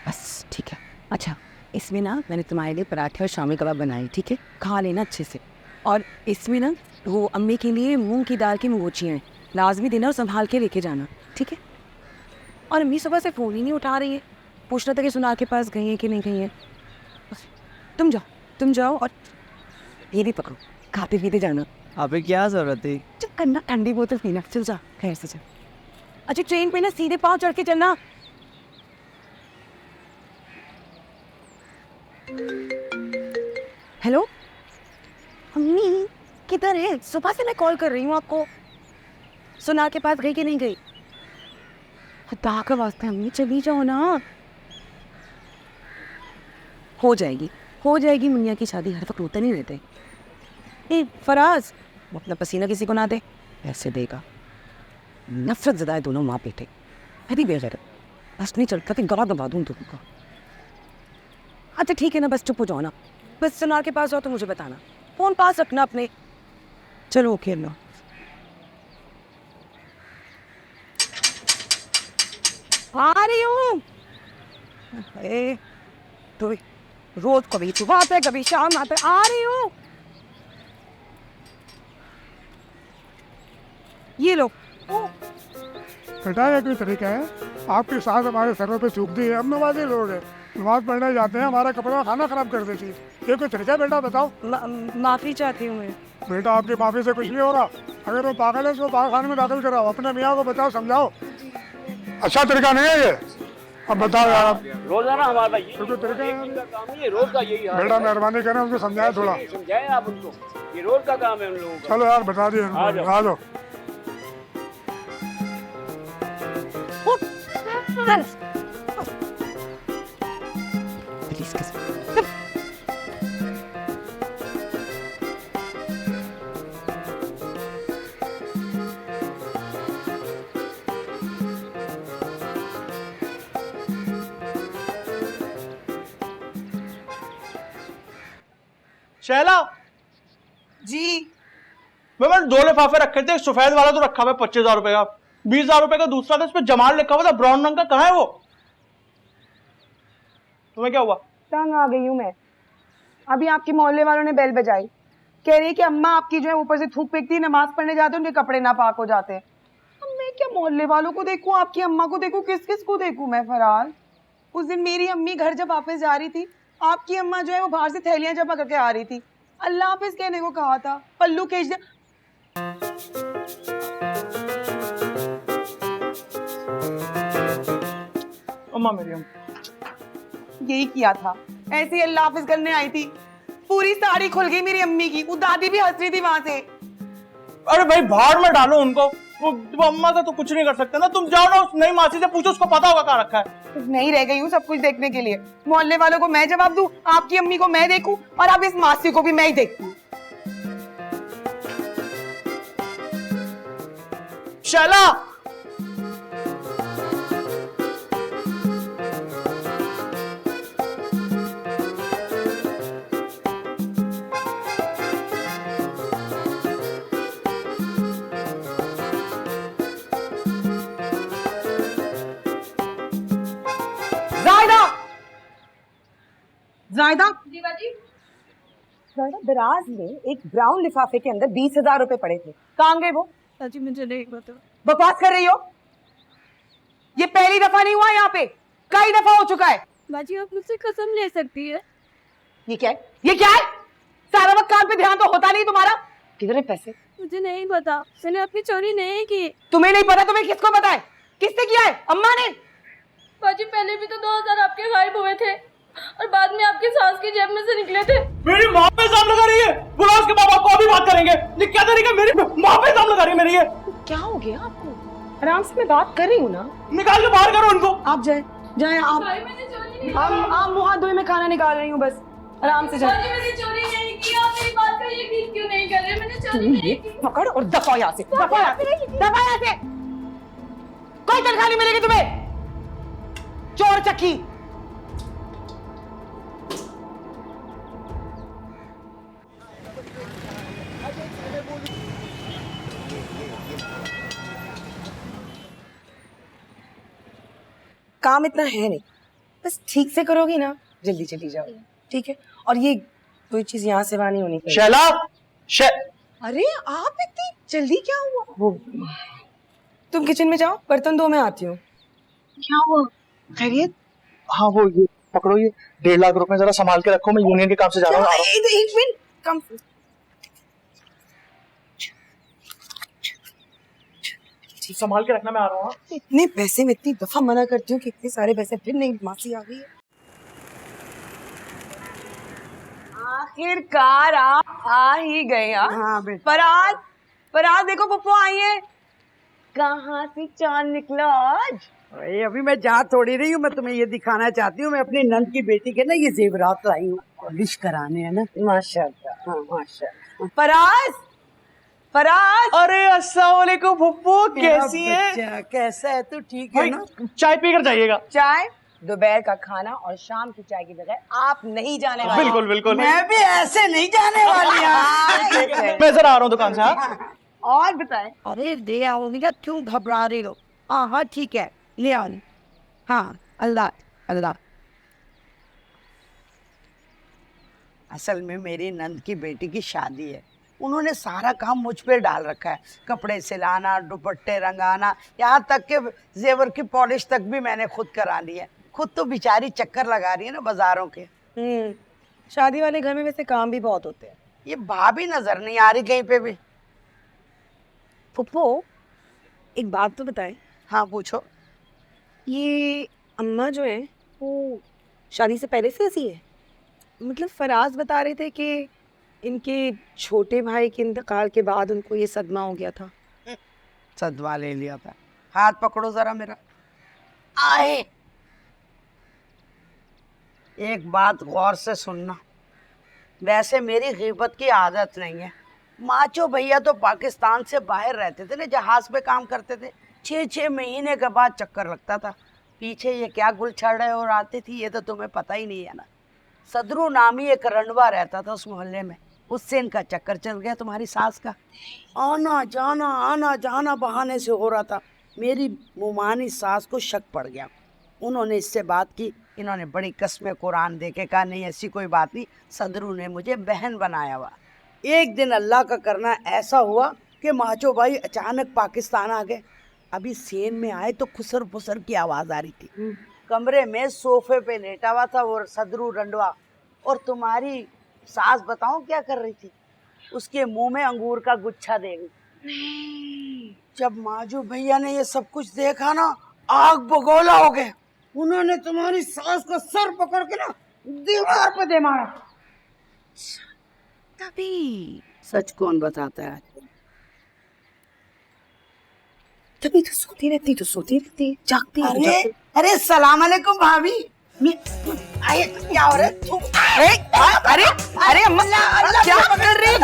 बस ठीक है। अच्छा, इसमें ना मैंने तुम्हारे लिए पराठे और शामी कबाब बनाए, ठीक है, खा लेना अच्छे से। और इसमें ना वो अम्मी के लिए मूंग की दाल की मंगोचियाँ हैं, लाजमी देना और संभाल के लेके जाना, ठीक है। और अम्मी सुबह से फ़ोन ही नहीं उठा रही है, पूछना था कि सुनार के पास गई है कि नहीं गई है। तुम जाओ और ये भी पकड़ो, खाते पीते जाना। अबे क्या जरूरत थी? चल करना, ठंडी बोतल पीना, चल जा खैर से चल। अच्छा ट्रेन पे ना सीधे पाँव चढ़ के चलना। हेलो अम्मी, किधर है? सुबह से मैं कॉल कर रही हूँ आपको। सुनार के पास गई कि नहीं गई? खुदा का वास्ता अम्मी चली जाओ ना। हो जाएगी मुनिया की शादी, हर वक्त रोते नहीं रहते। ए फराज, वो अपना पसीना किसी को ना दे, ऐसे देगा। नफरत ज़्यादा है दोनों माँ बेटे, मैं भी बेगैरत, बस नहीं चलता कि गला दबा दूँ तुमको। अच्छा ठीक है ना, बस चुप हो जाओ ना, बस सुनार के पास जाओ तो मुझे बताना, फ़ोन पास रखना अपने। चलो ओके अल्लाह। आ रही हूँ। तो रोज कभी सुबह आते कभी शाम आते, आ रही हूँ। ये लो। बेटा ये कोई तरीका है? आपके साथ हमारे सरों पे चूक दी है, हम नमाजी लोग हैं, नमाज पढ़ने जाते हैं, हमारा कपड़ा खाना खराब कर देती है। ये कोई तरीका है बेटा? बताओ। माफ़ी चाहती हूँ मैं। बेटा आपकी माफ़ी से कुछ नहीं हो रहा, अगर वो पागल है तो पागल खाने में दाखिल कराओ, अपने मियाँ को बताओ, समझाओ। अच्छा तरीका नहीं है ये, अब बताओ यार आप। रोजाना हमारा ये तरीका का काम नहीं है, रोज का यही हाल बेटा है। मेहरबानी करें, उनको समझाए थोड़ा। समझाए आप उनको, ये रोज का काम है उन लोगों का। चलो यार बता दिए, आ जाओ। शैला जी मैंने दो लिफाफे रखे थे, सफेद वाला तो रखा हुआ 25,000 रुपए का, 20,000 रुपए का दूसरा था, इस पे जमाल लिखा हुआ था ब्राउन रंग का, कहाँ है वो? तुम्हें क्या हुआ? तंग आ गई हूँ मैं। अभी आपके मोहल्ले वालों ने बेल बजाई, कह रही है कि अम्मा आपकी जो है ऊपर से थूक फेंकती है, नमाज पढ़ने जाते हैं उनके कपड़े नापाक हो जाते हैं। अब मैं क्या मोहल्ले वालों को देखूं, आपकी अम्मा को देखूं, किस किस को देखूं मैं फराल? उस दिन मेरी अम्मी घर जब वापस जा रही थी, आपकी अम्मा जो है वो बाहर से थैलियां जमा करके आ रही थी, अल्लाह हाफिज कहने को कहा था, पल्लू खींच दे। अम्मा मेरी यही किया था, ऐसे ही अल्लाह हाफिज करने आई थी, पूरी साड़ी खुल गई मेरी अम्मी की, वो दादी भी हंस रही थी वहां से। अरे भाई भाड़ में डालो उनको, वो अम्मा का तो कुछ नहीं कर सकते ना, तुम जाओ ना उस नई मासी से पूछो, उसको पता होगा कहाँ रखा है। नहीं रह गई हूँ सब कुछ देखने के लिए, मोहल्ले वालों को मैं जवाब दूं, आपकी अम्मी को मैं देखूं, और अब इस मासी को भी मैं ही देखूं। शैला जायदा, जी बाजी। दराज में एक ब्राउन लिफाफे के अंदर 20,000 रुपए पड़े थे, कहाँ गए वो? चाची मुझे नहीं पता। बकवास कर रही हो? ये पहली दफा नहीं हुआ यहाँ पे, कई दफा हो चुका है। बाजी आप मुझसे कसम ले सकती है। ये क्या है? ये क्या है? सारा वक्त काम पे ध्यान तो होता नहीं तुम्हारा। किधर है पैसे? मुझे नहीं पता, मैंने अपनी चोरी नहीं की। तुम्हें नहीं पता? तुम्हें किसको पता है? किसने किया है? अम्मा ने? बाजी पहले भी तो 2,000 आपके गायब हुए थे और बाद में आपकी सास की जेब में से निकले थे। मेरी माँ पे इल्जाम लगा रही है। बुला उसके बाबा को, अभी बात करेंगे। ये क्या तरीका, मेरी माँ पे इल्जाम लगा रही है मेरी। ये क्या हो गया आपको? आराम से मैं बात कर रही हूँ ना। निकाल के बाहर करो उनको। आप जाए जाए आप। मैंने चोरी नहीं आप मुँह हाथ धोए, मैं खाना निकाल रही हूँ, बस आराम से जाए। मैंने चोरी नहीं की। आप मेरी बात का यकीन क्यों नहीं कर रहे? मैंने चोरी नहीं की। पकड़ और दफा यहाँ से, दफा यहाँ से, दफा यहाँ से। कोई तनख्वाह नहीं मिलेगी तुम्हें, चोर चक्की। काम इतना है नहीं, बस ठीक से करोगी ना, जल्दी चली जाओ, ठीक है? और ये कोई चीज यहाँ से वहां नहीं होनी चाहिए। शैला, अरे आप इतनी जल्दी क्या हुआ? वो तुम किचन में जाओ, बर्तन धो, मैं आती हूँ। क्या हुआ? खैरियत? हाँ वो ये पकड़ो, ये 1.5 लाख रुपए जरा संभाल के रखो, मैं यूनियन के काम से जा रहा हूँ। एक मिनट, कम संभाल के रखना, मैं आ रहा हूँ। इतने पैसे में इतनी दफा मना करती हूँ कि इतने सारे पैसे फिर नहीं, मासी आ गई है। आखिरकार आप आ ही गए। हाँ फराज, फराज देखो पप्पू आई है। कहाँ से चांद निकला आज? अरे अभी मैं जा थोड़ी रही हूँ, मैं तुम्हें ये दिखाना चाहती हूँ, मैं अपनी नंद की बेटी के ना ये जेवरात लाई हूँ, पॉलिश कराने है ना। माशाल्लाह। हाँ माशाल्लाह। फराज, फराज। अरे अस्सलाम वालेकुम फुप्पू, कैसी है? बच्चा कैसा है तू? ठीक है ना? चाय पीकर जाइएगा। चाय, दोपहर का खाना और शाम की चाय की बगैर आप नहीं जाने वाले। बिल्कुल बिल्कुल, मैं भी ऐसे नहीं जाने वाली यार। मैं जरा आ रहा हूँ दुकान से। हाँ और बताएं। अरे दे आओगी क्या, क्यों घबरा रही हो? हाँ हाँ ठीक है, ले आओ। हाँ अल्लाह अल्लाह। असल में मेरी नंद की बेटी की शादी है, उन्होंने सारा काम मुझ पे डाल रखा है, कपड़े सिलाना, दुपट्टे रंगाना, यहाँ तक के जेवर की पॉलिश तक भी मैंने खुद करा ली है। खुद तो बेचारी चक्कर लगा रही है ना बाजारों के। शादी वाले घर में वैसे काम भी बहुत होते हैं। ये भाभी नजर नहीं आ रही कहीं पे भी। फुप्पो एक बात तो बताएं। हाँ पूछो। ये अम्मा जो है वो शादी से पहले से ऐसी है? मतलब फराज बता रहे थे कि इनके छोटे भाई के इंतकाल के बाद उनको ये सदमा हो गया था। सदमा ले लिया था। हाथ पकड़ो जरा मेरा। आए, एक बात गौर से सुनना, वैसे मेरी गीबत की आदत नहीं है। माचो भैया तो पाकिस्तान से बाहर रहते थे ना, जहाज पे काम करते थे, 6-6 महीने के बाद चक्कर लगता था। पीछे ये क्या गुल छड़े और आती थी ये तो तुम्हें पता ही नहीं है ना। सदरू नामी एक रंडवा रहता था उस मोहल्ले में, उससे इनका चक्कर चल गया तुम्हारी सास का। आना जाना बहाने से हो रहा था। मेरी मुमानी सास को शक पड़ गया, उन्होंने इससे बात की, इन्होंने बड़ी कसमें कुरान दे के कहा नहीं ऐसी कोई बात नहीं, सदरू ने मुझे बहन बनाया हुआ। एक दिन अल्लाह का करना ऐसा हुआ कि माचो भाई अचानक पाकिस्तान आ गए। अभी सेन में आए तो खुसर फुसर की आवाज़ आ रही थी। कमरे में सोफे पे लेटा हुआ था वो सदरू रंडवा, और तुम्हारी सास बताऊं क्या कर रही थी, उसके मुंह में अंगूर का गुच्छा दे गई। जब माजू भैया ने ये सब कुछ देखा ना, आग बगोला हो गए। उन्होंने तुम्हारी सास का सर पकड़ के ना दीवार पे दे मारा। तभी सच कौन बताता है? तभी तो सोती रहती, जागती है। अरे अरे सलाम अलैकुम भाभी। क्या हो रहा है? अरे अम्मा क्या कर रही हो?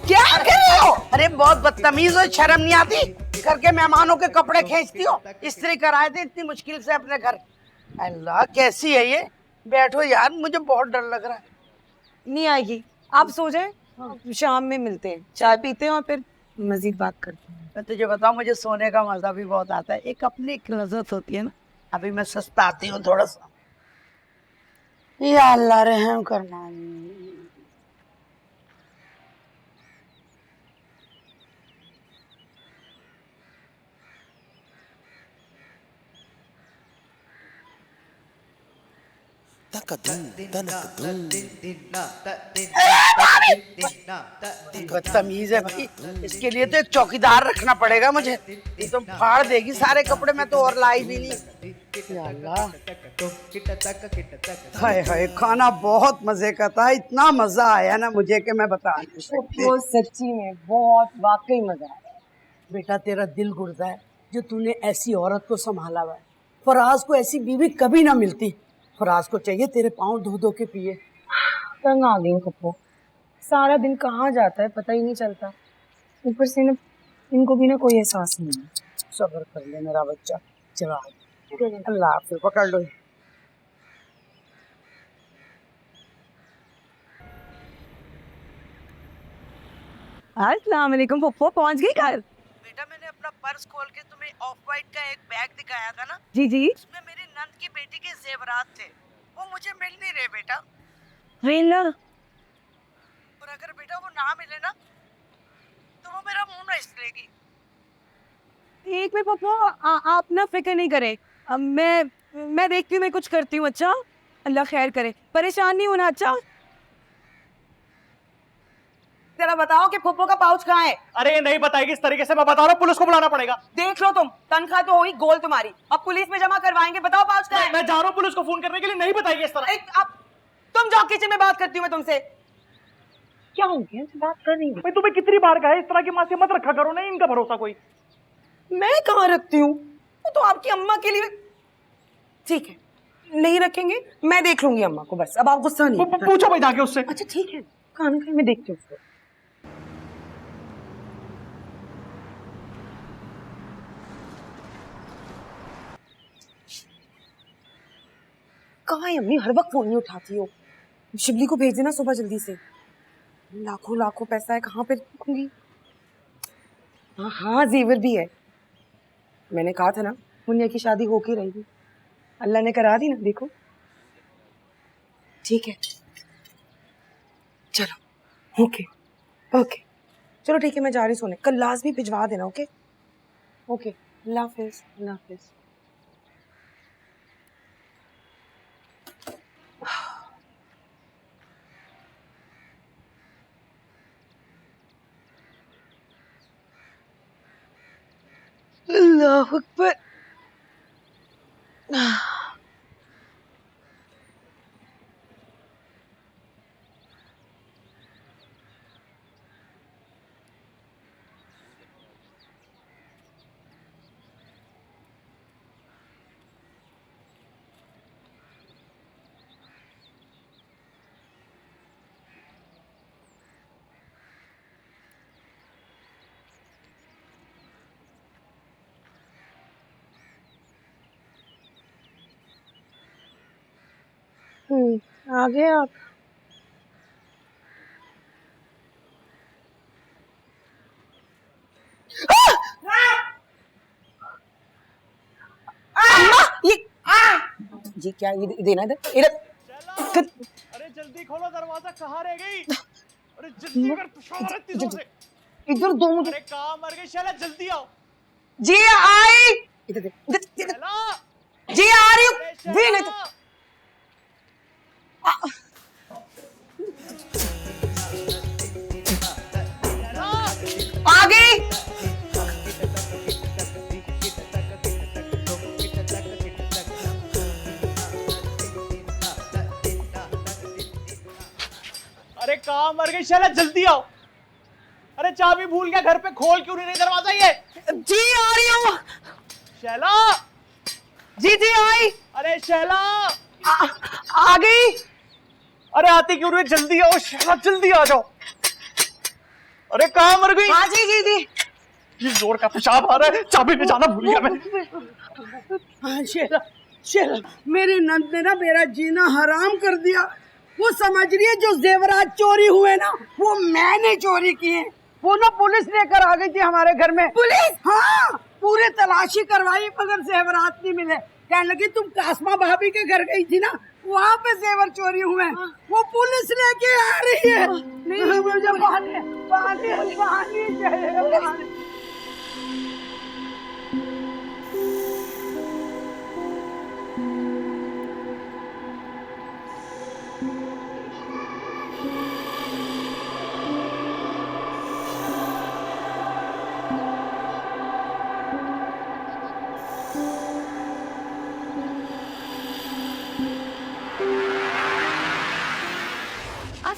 क्या कर रही हो? अरे बहुत बदतमीज हो, शर्म नहीं आती? घर के मेहमानों के कपड़े खींचती हो। इस्त्री कराए थे इतनी मुश्किल से अपने घर। अल्लाह कैसी है ये? बैठो यार, मुझे बहुत डर लग रहा है। नहीं आएगी, आप सो जाए, शाम में मिलते हैं, चाय पीते हैं और फिर मजीद बात करते हैं। मैं तुझे बताऊं, मुझे सोने का मजा भी बहुत आता है। एक अपनी एक लज्जत होती है ना। अभी मैं सस्ताती हूँ थोड़ा सा। या अल्लाह रहम करना। बदतमीज है भाई, इसके लिए तो एक चौकीदार रखना पड़ेगा मुझे। ये तो फाड़ देगी सारे कपड़े, मैं तो और लाई भी नहीं। या अल्लाह, हाय हाय, खाना बहुत मजे का था, इतना मजा आया ना मुझे कि मैं बता नहीं सकती। वो सच्ची में बहुत वाकई मजा आया। बेटा तेरा दिल गुर्दा है जो तूने ऐसी औरत को संभाला हुआ है। फराज को ऐसी बीवी कभी ना मिलती। फराज को चाहिए तेरे पाँव धो धो के पिए। तंग आ गई पप्पू, सारा दिन कहाँ जाता है पता ही नहीं चलता। ऊपर से ना इनको भी ना कोई एहसास नहीं है। सब्र कर ले मेरा बच्चा, चला अल्लाह हाफिज़, पकड़ लो। अस्सलाम वालेकुम पप्पू, पहुंच गई घर? बेटा मैंने अपना पर्स खोल के तुम्हें ऑफ वाइट का एक बैग दिखाया था ना, जी जी। उसमें मेरी नंद की बेटी के जेवरात थे, वो मुझे मिल नहीं रहे बेटा। रेला, और अगर बेटा वो ना मिले ना तो वो मेरा मुंह ना इसलेगी। एक मिनट पप्पू, आप ना फिक्र नहीं करें। अब मैं देखती हूँ, मैं कुछ करती हूँ। अच्छा, अल्लाह खैर करे, परेशान नहीं होना। अच्छा जरा बताओ कि फुप्पो का पाउच कहाँ है? अरे ये नहीं बताएगी इस तरीके से, मैं बता रहा हूँ, पुलिस को बुलाना पड़ेगा। देख लो तुम, तनख्वाह तो हुई गोल तुम्हारी, अब पुलिस में जमा करवाएंगे। बताओ पाउच कहाँ है? मैं जा रहा हूँ पुलिस को फोन करने के लिए, नहीं बताएगी इस तरह। अब तुम जाओ किचन में, बात करती हूँ मैं तुमसे। क्या हो गया, बात कर रही हूँ। भाई तुम्हें कितनी बार कहा है इस तरह की माँ से मत रखा करो, नहीं इनका भरोसा कोई। मैं कहाँ रखती हूँ, वो तो आपकी अम्मा के लिए। ठीक है, नहीं रखेंगे, मैं देख लूंगी अम्मा को, बस अब आप गुस्सा नहीं। पूछो भाई जाके उससे। अच्छा ठीक है, खाना खाए, मैं देखती हूँ उसको। कहाँ है अम्मी, हर वक्त फोन नहीं उठाती हो। शिबली को भेज देना सुबह जल्दी से। लाखों लाखों पैसा है, कहाँ पे रखूंगी? हाँ हाँ, जेवर भी है। मैंने कहा था ना मुन्निया की शादी होके रहेगी, अल्लाह ने करा दी ना, देखो। ठीक है, चलो ओके ओके, चलो ठीक है, मैं जा रही सोने। कल लाश भी भिजवा देना। ओके ओके, अल्लाह हाफिज़, अल्लाह हाफिज़। अल्लाह अकबर। आ गए आप? ये क्या, ये देना इधर इधर। अरे जल्दी खोलो दरवाजा, कहाँ रह गई? अरे जल्दी कर, शोर इतनी जोर से। इधर दो मुझे। अरे कहाँ मर गई शैला, जल्दी आओ। जी आई, इधर दे, इधर शैला, जी आ रही हूँ। अरे दे नहीं शैला। आ गई। अरे कहाँ मर गई शैला, जल्दी आओ। अरे चाबी भूल गया घर पे, खोल क्यों नहीं रही दरवाजा ये? जी आ रही हूँ। शैला, जी जी आई। अरे शैला, आ गई। अरे आती क्यों नहीं, जल्दी आओ शैला, जल्दी आ जाओ। अरे कहाँ मर गई? हाँ जी जी जी। ये जोर का पेशाब आ रहा है, चाबी ले जाना भूल गया मैं। हाँ शेरा, शेरा, मेरी नंद ने ना मेरा जीना हराम कर दिया। वो समझ रही है जो जेवरात चोरी हुए ना, वो मैंने चोरी किए। वो ना पुलिस लेकर आ गई थी हमारे घर में। पुलिस? हाँ, पूरी तलाशी करवाई मगर जेवरात नहीं मिले। कहने लगी तुम कासमा भाभी के घर गई थी ना, वहाँ पे जेवर चोरी हुए। वो पुलिस लेके आ रही है। नहीं मुझे पानी पानी पानी चाहिए।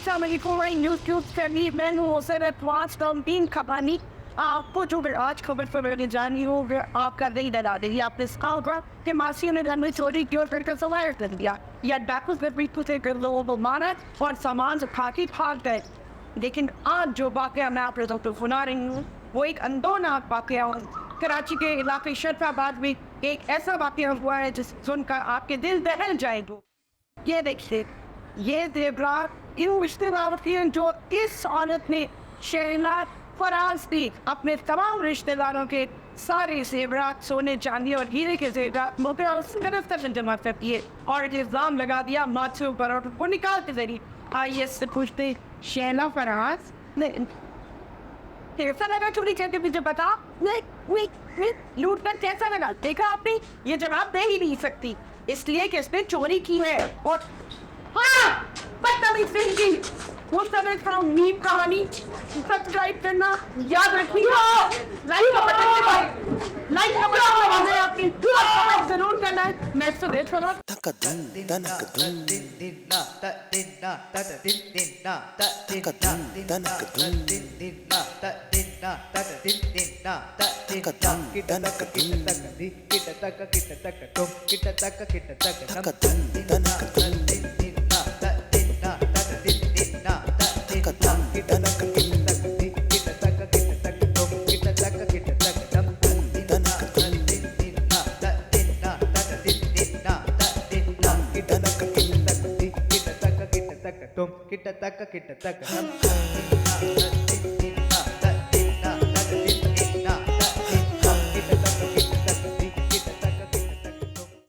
अस्सलामुअलैकुम यूट्यूब फैमिली, मैं हूँ तीन खबानी। आपको जो आज खबर पर मैंने जानी हो वो आपका नहीं डरा देगी। आपने सुना होगा कि मासी ने घर में चोरी की और फिर का सवार कर दिया, या डाकू घर में कुछ कर लोगों को मारा और सामान उठा के भाग गए। लेकिन आज जो वाक़या मैं आप लोगों को सुना रही हूँ वो एक अंदोनाक वाक़या कराची के इलाके शरफाबाद में एक ऐसा वाक़या हुआ है जिस सुनकर आपके दिल दहल जाएगा। ये देखिए, ये जेवरात इन रिश्तेदारों की हैं जो इस औरत ने शहनाज फराज थी अपने तमाम रिश्तेदारों के सारे जेवरात, सोने चांदी और हीरे के जेवरात मुख्तलिफ जमा कर दिए और इल्ज़ाम लगा दिया मासूम पर और वो निकाल के जरिए। आइए इससे पूछते, शहना फराज ने कैसा लगा चोरी करके? मुझे बता, लूट कर कैसा लगा? देखा आपने, ये जवाब दे ही नहीं सकती इसलिए कि इसने चोरी की है। और हाँ, बदतमीज की वो समय का मीम कहानी सब्सक्राइब करना याद रखिएगा, लाइक का बटन आपकी कमेंट जरूर करना है। नेक्स्ट तो देख रहा किट तक